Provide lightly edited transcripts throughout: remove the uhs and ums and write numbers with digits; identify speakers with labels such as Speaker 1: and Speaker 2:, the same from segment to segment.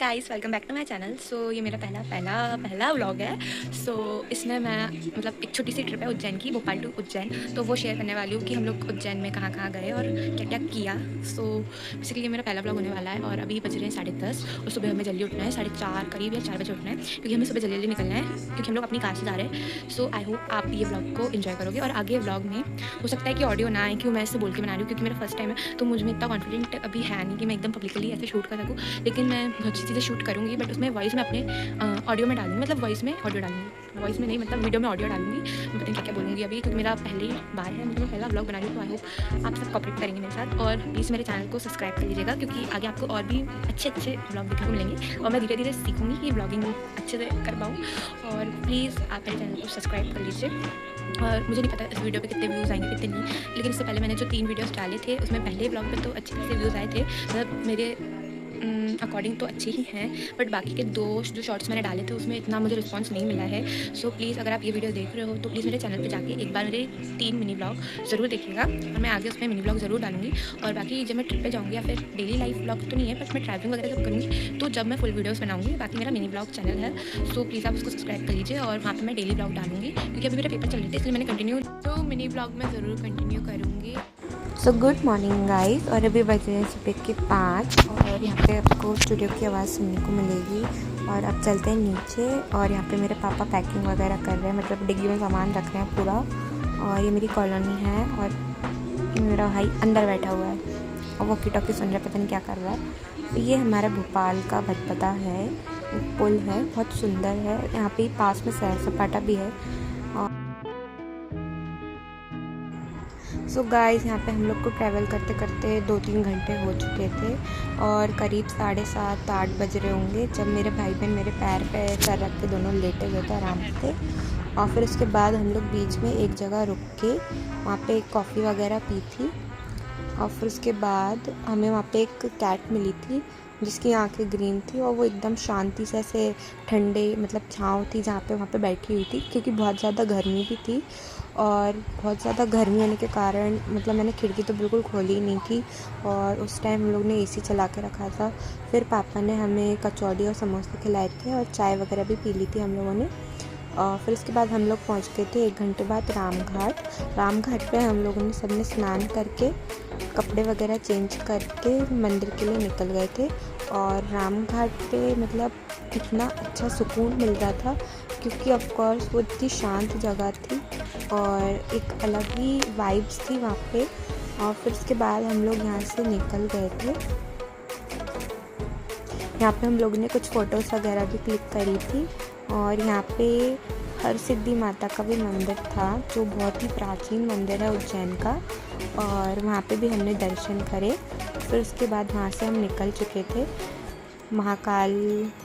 Speaker 1: Guys, welcome back to my channel. ये मेरा पहला व्लॉग है। इसमें मैं मतलब एक छोटी सी ट्रिप है उज्जैन की, भोपाल टू उज्जैन। तो वो शेयर करने वाली हूँ कि हम लोग उज्जैन में कहाँ कहाँ गए और क्या क्या किया। बेसिकली ये मेरा पहला व्लॉग होने वाला है और अभी बज रहे हैं 10:30 और सुबह हमें जल्दी उठना है, 4:30 करीब या 4 बजे उठना है, क्योंकि हमें सुबह जल्दी जल्दी निकलना है, क्योंकि हम लोग अपनी कार से जा रहे हैं। आई होप आप ये व्लॉग को इन्जॉय करोगे। और आगे व्लॉग में हो सकता है कि ऑडियो ना आए, क्योंकि मैं इससे बोल के बना रही हूँ, क्योंकि मेरा फर्स्ट टाइम है। तो मुझ में इतना कॉन्फिडेंट अभी है नहीं कि मैं एकदम पब्लिकली ऐसे शूट कर सकूँ, लेकिन मैं बहुत सी चीज़ें शूट करूँगी, बट उसमें वॉइस में अपने ऑडियो में डालूंगी, मतलब वॉइस में ऑडियो डालूंगी, वॉइस में नहीं, मतलब वीडियो में ऑडियो डालूंगी। मैं पता नहीं क्या क्या बोलूँगी अभी, क्योंकि मेरा पहली बार है, मतलब मैं पहला व्लॉग बना रही हूँ। तो आई होप आप सब कॉपरेट करेंगे मेरे साथ, और प्लीज़ मेरे चैनल को सब्सक्राइब कर लीजिएगा, क्योंकि आगे आपको और भी अच्छे अच्छे व्लॉग देखने को मिलेंगे और मैं धीरे धीरे सीखूँगी कि व्लॉगिंग अच्छे से कर पाऊँ। और प्लीज़ आप मेरे चैनल को सब्सक्राइब कर लीजिए। और मुझे नहीं पता इस वीडियो पे कितने व्यूज़ आएंगे कितने नहीं, लेकिन इससे पहले मैंने जो 3 वीडियोस डाले थे उसमें पहले व्लॉग पे तो अच्छे खासे व्यूज़ आए थे, मतलब मेरे अकॉर्डिंग तो अच्छे ही हैं, बट बाकी के 2 जो शॉर्ट्स मैंने डाले थे उसमें इतना मुझे रिस्पांस नहीं मिला है। प्लीज़ अगर आप ये वीडियो देख रहे हो तो प्लीज़ मेरे चैनल पे जाके एक बार मेरे 3 मिनी ब्लॉग ज़रूर देखिएगा, और मैं आगे उसमें मिनी ब्लॉग ज़रूर डालूंगी। और बाकी जब मैं ट्रिप पे जाऊँगी या फिर डेली लाइफ ब्लॉग तो नहीं है, बट मैं ट्रैवलिंग वगैरह जब करूँगी तो जब मैं फुल वीडियोज़ बनाऊँगी। बाकी मेरा मिनी ब्लॉग चैनल है, प्लीज़ आप उसको सब्सक्राइब कर लीजिए, और वहाँ पर मैं डेली ब्लॉग डालूँगी, क्योंकि अभी मेरे पेपर चल रहे थे, इसलिए मैंने कंटिन्यू मिनी ब्लॉग में ज़रूर कंटिन्यू करूँगी।
Speaker 2: गुड मॉर्निंग गाइस, और अभी बजे हैं सुबह के 5 और यहाँ पे आपको स्टूडियो की आवाज़ सुनने को मिलेगी। और अब चलते हैं नीचे, और यहाँ पे मेरे पापा पैकिंग वगैरह कर रहे हैं, मतलब डिग्गी में सामान रख रहे हैं पूरा। और ये मेरी कॉलोनी है, और मेरा भाई अंदर बैठा हुआ है और वॉकी टॉकी सुन रहा है, पता नहीं क्या कर रहा है। तो ये हमारा भोपाल का भटपटा है, पुल है, बहुत सुंदर है। यहाँ पे पास में सैर सपाटा भी है। गाइस, यहाँ पे हम लोग को ट्रैवल करते करते 2-3 घंटे हो चुके थे, और करीब 7:30-8 बज रहे होंगे जब मेरे भाई बहन मेरे पैर पे सर रख के दोनों लेटे हुए थे आराम से। और फिर उसके बाद हम लोग बीच में एक जगह रुक के वहाँ पे कॉफ़ी वगैरह पी थी। और फिर उसके बाद हमें वहाँ पे एक कैट मिली थी जिसकी आंखें ग्रीन थी, और वो एकदम शांति से ऐसे ठंडे मतलब छाँव थी जहाँ पे वहाँ पे बैठी हुई थी, क्योंकि बहुत ज़्यादा गर्मी भी थी। और बहुत ज़्यादा गर्मी होने के कारण मतलब मैंने खिड़की तो बिल्कुल खोली ही नहीं थी, और उस टाइम हम लोग ने एसी चला के रखा था। फिर पापा ने हमें कचौड़ी और समोसे खिलाए थे, और चाय वगैरह भी पी ली थी हम लोगों ने। और फिर उसके बाद हम लोग पहुँच गए थे 1 घंटे बाद रामघाट पे हम लोगों ने सबने स्नान करके कपड़े वगैरह चेंज करके मंदिर के लिए निकल गए थे। और रामघाट पे मतलब इतना अच्छा सुकून मिल रहा था, क्योंकि ऑफ कोर्स वो इतनी शांत जगह थी और एक अलग ही वाइब्स थी वहाँ पे। और फिर उसके बाद हम लोग यहाँ से निकल गए थे। यहाँ पे हम लोगों ने कुछ फ़ोटोज़ वगैरह भी क्लिक करी थी, और यहाँ पे हरसिद्धि माता का भी मंदिर था, जो बहुत ही प्राचीन मंदिर है उज्जैन का, और वहाँ पे भी हमने दर्शन करे। फिर उसके बाद वहाँ से हम निकल चुके थे महाकाल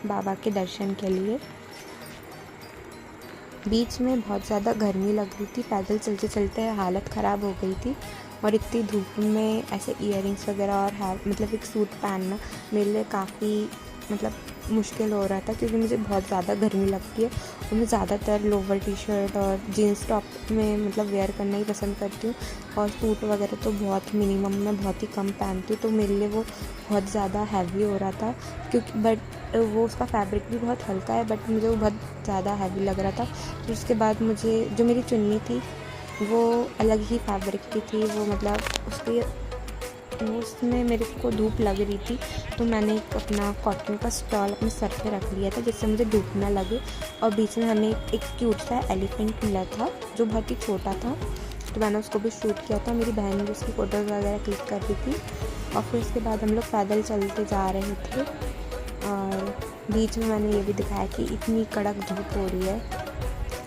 Speaker 2: बाबा के दर्शन के लिए। बीच में बहुत ज़्यादा गर्मी लग रही थी, पैदल चलते चलते हालत ख़राब हो गई थी, और इतनी धूप में ऐसे इयररिंग्स वगैरह और मतलब एक सूट पहनना मेरे लिए काफ़ी मतलब मुश्किल हो रहा था, क्योंकि मुझे बहुत ज़्यादा गर्मी लगती है, और मैं ज़्यादातर लोवर टी शर्ट और जीन्स टॉप में मतलब वेयर करना ही पसंद करती हूँ, और सूट वगैरह तो बहुत मिनिमम मैं बहुत ही कम पहनती हूँ। तो मेरे लिए वो बहुत ज़्यादा हैवी हो रहा था, क्योंकि बट वो उसका फैब्रिक भी बहुत हल्का है, बट मुझे वो बहुत ज़्यादा हैवी लग रहा था। फिर उसके बाद मुझे जो मेरी चुन्नी थी वो अलग ही फैब्रिक की थी, वो मतलब उसमें मेरे को धूप लग रही थी, तो मैंने एक अपना कॉटन का स्टॉल अपने सर पे रख लिया था, जिससे मुझे धूप ना लगे। और बीच में हमें एक क्यूट सा एलिफेंट मिला था जो बहुत ही छोटा था, तो मैंने उसको भी शूट किया था। मेरी बहन भी उसकी फ़ोटोज़ वगैरह क्लिक कर रही थी। और फिर उसके बाद हम लोग पैदल चलते जा रहे थे, और बीच में मैंने ये भी दिखाया कि इतनी कड़क धूप हो रही है,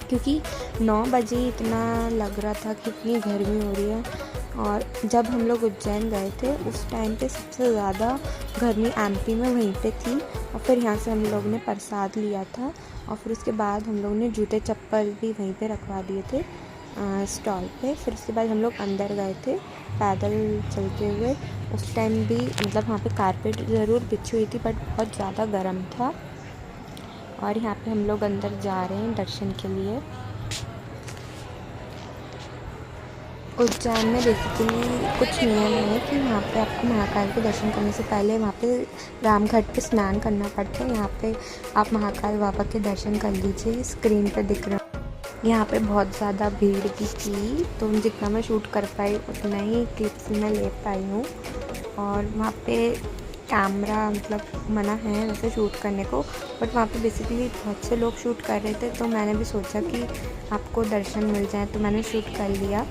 Speaker 2: क्योंकि 9 बजे इतना लग रहा था कि इतनी गर्मी हो रही है। और जब हम लोग उज्जैन गए थे उस टाइम पे सबसे ज़्यादा गर्मी एमपी में वहीं पे थी। और फिर यहाँ से हम लोग ने प्रसाद लिया था, और फिर उसके बाद हम लोग ने जूते चप्पल भी वहीं पे रखवा दिए थे स्टॉल पे। फिर उसके बाद हम लोग अंदर गए थे पैदल चलते हुए। उस टाइम भी मतलब वहाँ पे कारपेट ज़रूर बिछी हुई थी, बट बहुत ज़्यादा गर्म था। और यहाँ पे हम लोग अंदर जा रहे हैं दर्शन के लिए। उज्जैन में बेसिकली कुछ नियम है कि वहाँ पे आपको महाकाल के दर्शन करने से पहले वहाँ पे रामघाट पे स्नान करना पड़ता है। यहाँ पे आप महाकाल बाबा के दर्शन कर लीजिए, स्क्रीन पे दिख रहा है। यहाँ पे बहुत ज़्यादा भीड़ भी थी, तो जितना मैं शूट कर पाई उतना ही क्लिप्स मैं ले पाई हूँ। और वहाँ पे कैमरा मतलब मना है वैसे शूट करने को, बट वहाँ पे बेसिकली बहुत से लोग शूट कर रहे थे, तो मैंने भी सोचा कि आपको दर्शन मिल जाए, तो मैंने शूट कर लिया।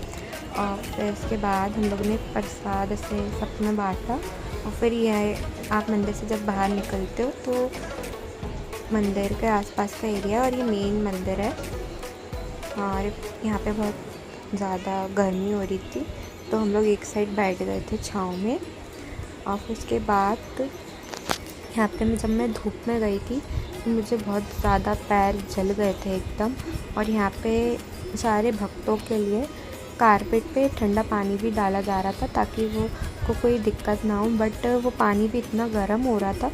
Speaker 2: और फिर इसके बाद हम लोग ने प्रसाद से सब में बांटा। और फिर यह आप मंदिर से जब बाहर निकलते हो तो मंदिर के आसपास का एरिया, और ये मेन मंदिर है। और यहाँ पे बहुत ज़्यादा गर्मी हो रही थी, तो हम लोग एक साइड बैठ गए थे छाँव में। और फिर उसके बाद यहाँ पे जब मैं धूप में गई थी तो मुझे बहुत ज़्यादा पैर जल गए थे एकदम। और यहाँ पे सारे भक्तों के लिए कारपेट पे ठंडा पानी भी डाला जा रहा था ताकि वो को कोई दिक्कत ना हो, बट वो पानी भी इतना गर्म हो रहा था,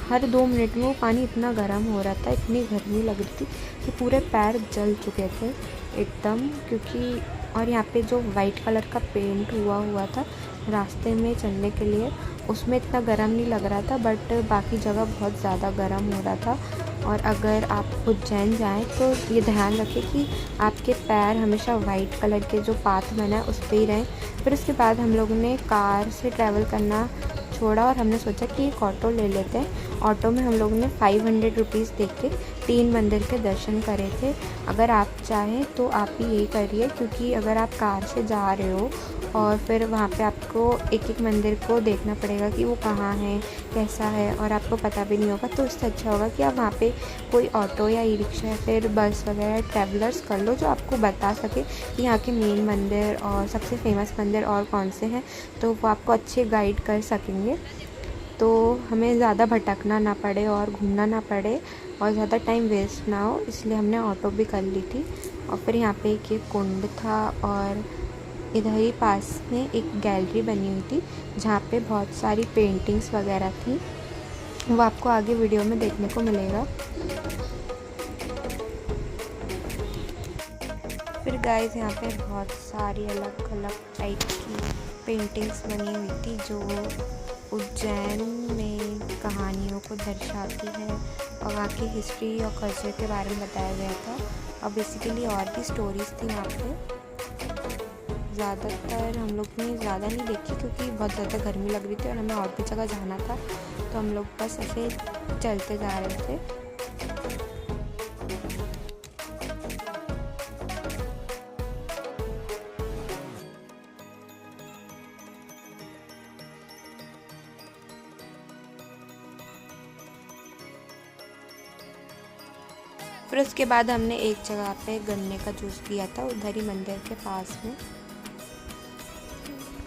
Speaker 2: हर 2 मिनट में वो पानी इतना गर्म हो रहा था, इतनी गर्मी लग रही थी कि पूरे पैर जल चुके थे एकदम। क्योंकि और यहाँ पे जो वाइट कलर का पेंट हुआ था रास्ते में चलने के लिए, उसमें इतना गर्म नहीं लग रहा था, बट बाकी जगह बहुत ज़्यादा गर्म हो रहा था। और अगर आप उज्जैन जाएँ तो ये ध्यान रखें कि आपके पैर हमेशा वाइट कलर के जो पाथ बना है उस पर ही रहें। फिर उसके बाद हम लोगों ने कार से ट्रैवल करना छोड़ा और हमने सोचा कि एक ऑटो ले लेते हैं। ऑटो में हम लोगों ने 500 रुपीज़ दे के 3 मंदिर के दर्शन करे थे। अगर आप चाहें तो आप भी यही करिए, क्योंकि अगर आप कार से जा रहे हो और फिर वहाँ पे आपको एक एक मंदिर को देखना पड़ेगा कि वो कहाँ है, कैसा है, और आपको पता भी नहीं होगा, तो उससे अच्छा होगा कि आप वहाँ पे कोई ऑटो या ई रिक्शा या फिर बस वगैरह ट्रैवलर्स कर लो जो आपको बता सके कि यहाँ के मेन मंदिर और सबसे फेमस मंदिर और कौन से हैं, तो वो आपको अच्छे गाइड कर सकेंगे। तो हमें ज़्यादा भटकना ना पड़े और घूमना ना पड़े और ज़्यादा टाइम वेस्ट ना हो, इसलिए हमने ऑटो भी कर ली थी। और फिर यहाँ पे एक ये कुंड था और इधर ही पास में एक गैलरी बनी हुई थी जहाँ पे बहुत सारी पेंटिंग्स वगैरह थी, वो आपको आगे वीडियो में देखने को मिलेगा। फिर गाइस यहाँ पे बहुत सारी अलग अलग टाइप की पेंटिंग्स बनी हुई थी जो उज्जैन में कहानियों को दर्शाती है और वहाँ की हिस्ट्री और कल्चर के बारे में बताया गया था। और बेसिकली और भी स्टोरीज़ थी वहाँ पे। ज़्यादातर हम लोग ने ज़्यादा नहीं देखी क्योंकि बहुत ज़्यादा गर्मी लग रही थी और हमें और भी जगह जाना था, तो हम लोग बस ऐसे चलते जा रहे थे। फिर उसके बाद हमने एक जगह पे गन्ने का जूस पिया था उधर ही मंदिर के पास में।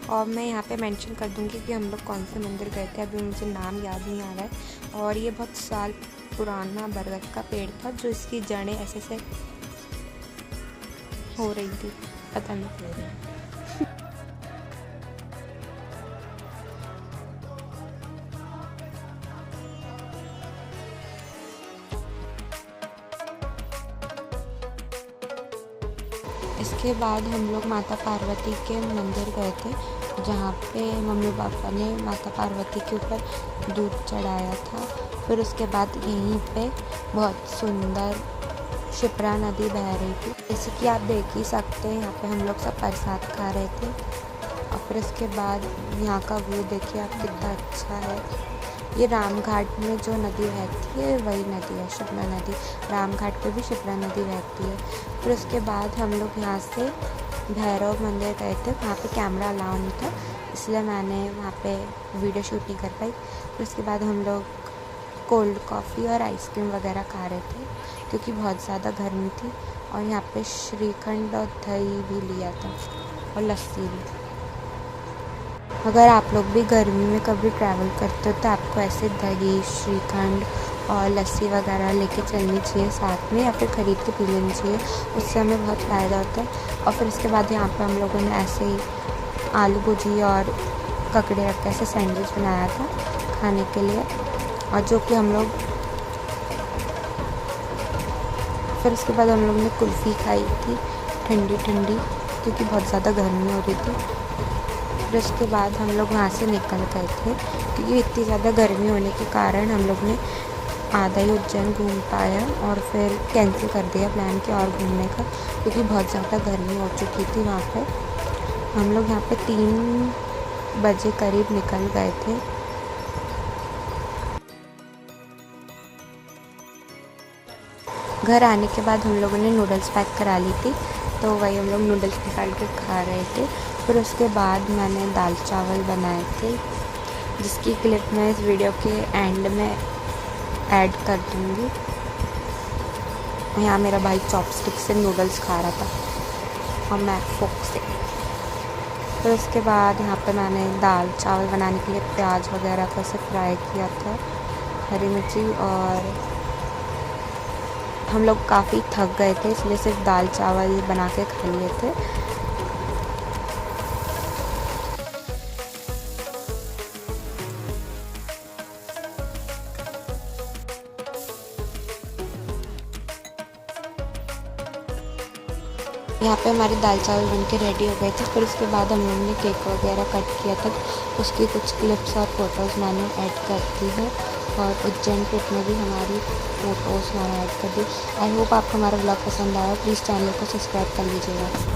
Speaker 2: और मैं यहाँ पे मेंशन कर दूँगी कि हम लोग कौन से मंदिर गए थे, अभी मुझे नाम याद नहीं आ रहा है। और ये बहुत साल पुराना बरगद का पेड़ था जो इसकी जड़ें ऐसे से हो रही थी, पता नहीं। इसके बाद हम लोग माता पार्वती के मंदिर गए थे जहाँ पे मम्मी पापा ने माता पार्वती के ऊपर दूध चढ़ाया था। फिर उसके बाद यहीं पे बहुत सुंदर शिप्रा नदी बह रही थी, जैसे कि आप देख ही सकते हैं। यहाँ पे हम लोग सब प्रसाद खा रहे थे। और फिर उसके बाद यहाँ का व्यू देखिए आप कितना अच्छा है। ये रामघाट में जो नदी बहती है वही नदी है शिप्रा नदी। रामघाट पे भी शिप्रा नदी बहती है। फिर उसके बाद हम लोग यहाँ से भैरव मंदिर गए थे, वहाँ पे कैमरा अलाउ नहीं था इसलिए मैंने वहाँ पे वीडियो शूट नहीं कर पाई। फिर उसके बाद हम लोग कोल्ड कॉफ़ी और आइसक्रीम वगैरह खा रहे थे क्योंकि बहुत ज़्यादा गर्मी थी। और यहाँ पे श्रीखंड और दही भी लिया था और लस्सी भी। अगर आप लोग भी गर्मी में कभी ट्रैवल करते हो तो आपको ऐसे दही, श्रीखंड और लस्सी वगैरह लेके चलनी चाहिए साथ में, या फिर ख़रीद के पी लेनी चाहिए, उससे हमें बहुत फ़ायदा होता है। और फिर उसके बाद यहाँ पे हम लोगों ने ऐसे ही आलू भुजी और ककड़े रख के ऐसे सैंडविच बनाया था खाने के लिए, और जो कि हम लोग फिर उसके बाद हम लोग ने कुल्फ़ी खाई थी ठंडी ठंडी, क्योंकि बहुत ज़्यादा गर्मी हो रही थी। फिर उसके बाद हम लोग वहाँ से निकल गए थे, क्योंकि इतनी ज़्यादा गर्मी होने के कारण हम लोग ने आधा ही उज्जैन घूम पाया और फिर कैंसिल कर दिया प्लान कि और घूमने का, क्योंकि बहुत ज़्यादा गर्मी हो चुकी थी वहाँ पे। हम लोग यहाँ पे 3 बजे करीब निकल गए थे। घर आने के बाद हम लोगों ने नूडल्स पैक करा ली थी, तो वही हम लोग नूडल्स निकाल के खा रहे थे। फिर उसके बाद मैंने दाल चावल बनाए थे, जिसकी क्लिप मैं इस वीडियो के एंड में ऐड कर दूँगी। यहाँ मेरा भाई चॉपस्टिक से नूडल्स खा रहा था और मैं फोक से। फिर उसके बाद यहाँ पे मैंने दाल चावल बनाने के लिए प्याज वगैरह को से फ्राई किया था, हरी मिर्ची, और हम लोग काफ़ी थक गए थे इसलिए सिर्फ दाल चावल बना के खा लिए थे। यहाँ पे हमारे दाल चावल बन के रेडी हो गए थे। फिर उसके बाद हम लोगों ने केक वगैरह कट किया था, उसकी कुछ क्लिप्स और फ़ोटोज़ मैंने ऐड कर दी है, और उज्जैन ट्रिप में भी हमारी फ़ोटोज़ मैंने ऐड कर दी। आई होप आपको हमारा ब्लॉग पसंद आया। प्लीज़ चैनल को सब्सक्राइब कर लीजिएगा।